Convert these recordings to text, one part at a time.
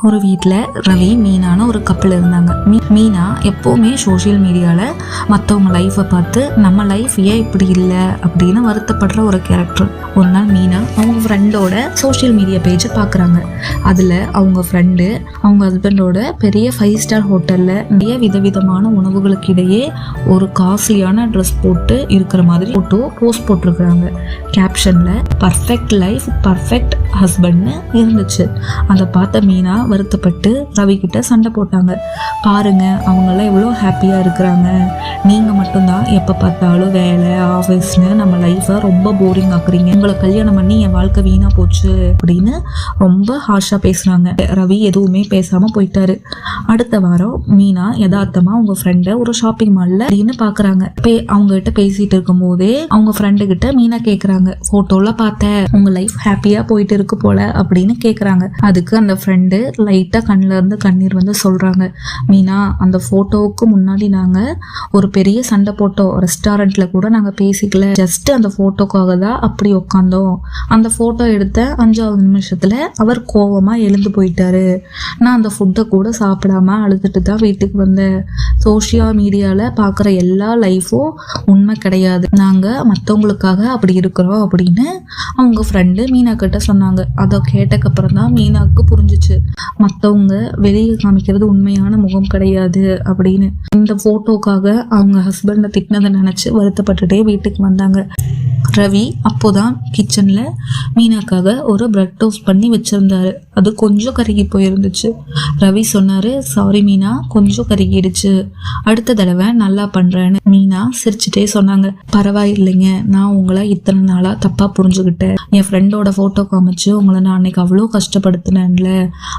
ஒரு வீட்டில் ரவி மீனான ஒரு கப்பல் இருந்தாங்க. மீனா எப்போவுமே சோஷியல் மீடியாவில் மற்றவங்க லைஃப்பை பார்த்து நம்ம லைஃப் ஏன் இப்படி இல்லை அப்படின்னு வருத்தப்படுற ஒரு கேரக்டர். ஒரு நாள் மீனா அவங்க ஃப்ரெண்டோட சோஷியல் மீடியா பேஜை பார்க்குறாங்க. அதில் அவங்க ஃப்ரெண்டு அவங்க ஹஸ்பண்டோட பெரிய 5 ஸ்டார் ஹோட்டலில் நிறைய விதவிதமான உணவுகளுக்கு இடையே ஒரு காஸ்ட்லியான ட்ரெஸ் போட்டு இருக்கிற மாதிரி ஃபோட்டோ போஸ்ட் போட்டிருக்கிறாங்க. கேப்ஷனில் பர்ஃபெக்ட் லைஃப் பர்ஃபெக்ட் ஹஸ்பண்ட்னு இருந்துச்சு. அதை பார்த்த மீனா வருத்தப்பட்டு ரவி கிட்ட சண்டை போட்டாங்க. பாருங்க, அவங்கெல்லாம் எவ்வளோ ஹாப்பியாக இருக்கிறாங்க, நீங்கள் மட்டும்தான் எப்போ பார்த்தாலும் வேலை ஆஃபீஸ்னு நம்ம லைஃப்பை ரொம்ப போரிங் ஆக்குறீங்க, உங்களை கல்யாணம் பண்ணி என் வாழ்க்கை வீணாக போச்சு அப்படின்னு ரொம்ப ஹார்ஷாக பேசுகிறாங்க. ரவி எதுவுமே பேசாமல் போயிட்டாரு. அடுத்த வாரம் மீனா யதார்த்தமாக அவங்க ஃப்ரெண்டை ஒரு ஷாப்பிங் மாலில் அப்படின்னு பார்க்குறாங்க. அவங்ககிட்ட பேசிட்டு இருக்கும் போதே அவங்க ஃப்ரெண்டு கிட்ட மீனா கேட்குறாங்க, ஃபோட்டோலாம் பார்த்தேன், உங்கள் லைஃப் ஹாப்பியாக போயிட்டு இருக்கு போல அப்படின்னு கேட்குறாங்க. அதுக்கு அந்த ஃப்ரெண்டு லைட்டாக கண்ணில் இருந்து கண்ணீர் வந்து சொல்கிறாங்க, மீனா அந்த ஃபோட்டோவுக்கு முன்னாடி நாங்கள் ஒரு பெரிய சண்டை போட்டோம், ரெஸ்டாரண்ட்டில் கூட நாங்கள் பேசிக்கல, ஜஸ்ட் அந்த ஃபோட்டோக்காக தான் அப்படி உட்காந்தோம். அந்த ஃபோட்டோ எடுத்த 5வது நிமிஷத்தில் அவர் கோவமாக எழுந்து போயிட்டாரு. நான் அந்த ஃபுட்டை கூட சாப்பிடாம அழுதுட்டு தான் வீட்டுக்கு வந்தேன். சோஷியல் மீடியாவில் பார்க்குற எல்லா லைஃப்பும் உண்மை கிடையாது, நாங்கள் மற்றவங்களுக்காக அப்படி இருக்கிறோம் அப்படின்னு அவங்க ஃப்ரெண்டு மீனா கிட்ட சொன்னாங்க. அதை கேட்டக்கப்புறம் தான் மீனாவுக்கு புரிஞ்சிச்சு, மற்றவங்க வெளியே காமிக்கிறது உண்மையான முகம் கிடையாது அப்படின்னு. இந்த ஃபோட்டோக்காக அவங்க ஹஸ்பண்டை திட்டினதை நினச்சி வருத்தப்பட்டுட்டே வீட்டுக்கு வந்தாங்க. ரவி அப்போதான் கிச்சனில் மீனாக்காக ஒரு பிரெட் டோஸ்ட் பண்ணி வச்சுருந்தாரு. அது கொஞ்சம் கருகி போயிருந்துச்சு. ரவி சொன்னார், சாரி மீனா, கொஞ்சம் கருகிடுச்சு, அடுத்த தடவை நல்லா பண்ணுறேன்னு. மீனா சிரிச்சுட்டே சொன்னாங்க, பரவாயில்லைங்க, நான் உங்களை இத்தனை நாளாக தப்பாக புரிஞ்சுக்கிட்டேன். என் ஃப்ரெண்டோட ஃபோட்டோ காமிச்சு உங்களை நான் அன்னைக்கு அவ்வளோ கஷ்டப்படுத்தினேன்ல,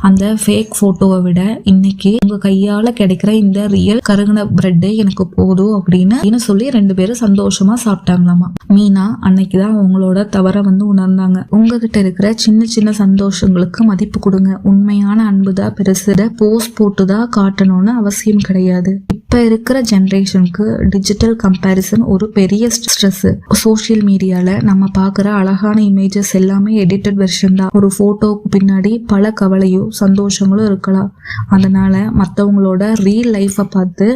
அந்த ஃபேக் ஃபோட்டோவை விட இன்னைக்கு உங்கள் கையால் கிடைக்கிற இந்த ரியல் கருகின பிரெட்டே எனக்கு போதும் அப்படின்னு சொல்லி 2 பேரும் சந்தோஷமாக சாப்பிட்டாங்களாமா. மீனா அன்னைக்கு தான் அவங்களோட தவறை வந்து உணர்ந்தாங்க. உங்ககிட்ட இருக்கிற சின்ன சின்ன சந்தோஷங்களுக்கு மதிப்பு கொடுங்க. உண்மையான அன்பு தான் பெருசு. போஸ்ட் போட்டு தான் காட்டணும்னு அவசியம் கிடையாது. இப்போ இருக்கிற ஜென்ரேஷனுக்கு டிஜிட்டல் கம்பேரிசன் ஒரு பெரிய ஸ்ட்ரெஸ். சோஷியல் மீடியாவில் நம்ம பார்க்குற அழகான இமேஜஸ் எல்லாமே எடிட்டட் வெர்ஷன் தான். ஒரு ஃபோட்டோவுக்கு பின்னாடி பல கவலையும் சந்தோஷங்களும் இருக்கலாம். அதனால மற்றவங்களோட ரியல் லைஃப்பை பார்த்து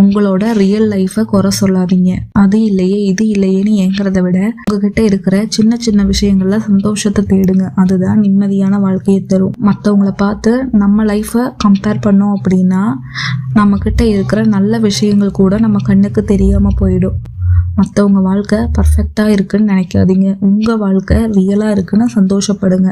உங்களோட ரியல் லைஃப்பை குறை சொல்லாதீங்க. அது இல்லையே இது இல்லையேன்னு ஏங்கிறத விட உங்ககிட்ட இருக்கிற சின்ன சின்ன விஷயங்கள்ல சந்தோஷத்தை தேடுங்க. அதுதான் நிம்மதியான வாழ்க்கையை தரும். மற்றவங்கள பார்த்து நம்ம லைஃப்பை கம்பேர் பண்ணோம் அப்படின்னா நம்ம கிட்ட இருக்கிற நல்ல விஷயங்கள் கூட நம்ம கண்ணுக்கு தெரியாம போயிடும். மற்றவங்க வாழ்க்கை பர்ஃபெக்டா இருக்குன்னு நினைக்காதீங்க. உங்க வாழ்க்கை ரியலா இருக்குன்னு சந்தோஷப்படுங்க.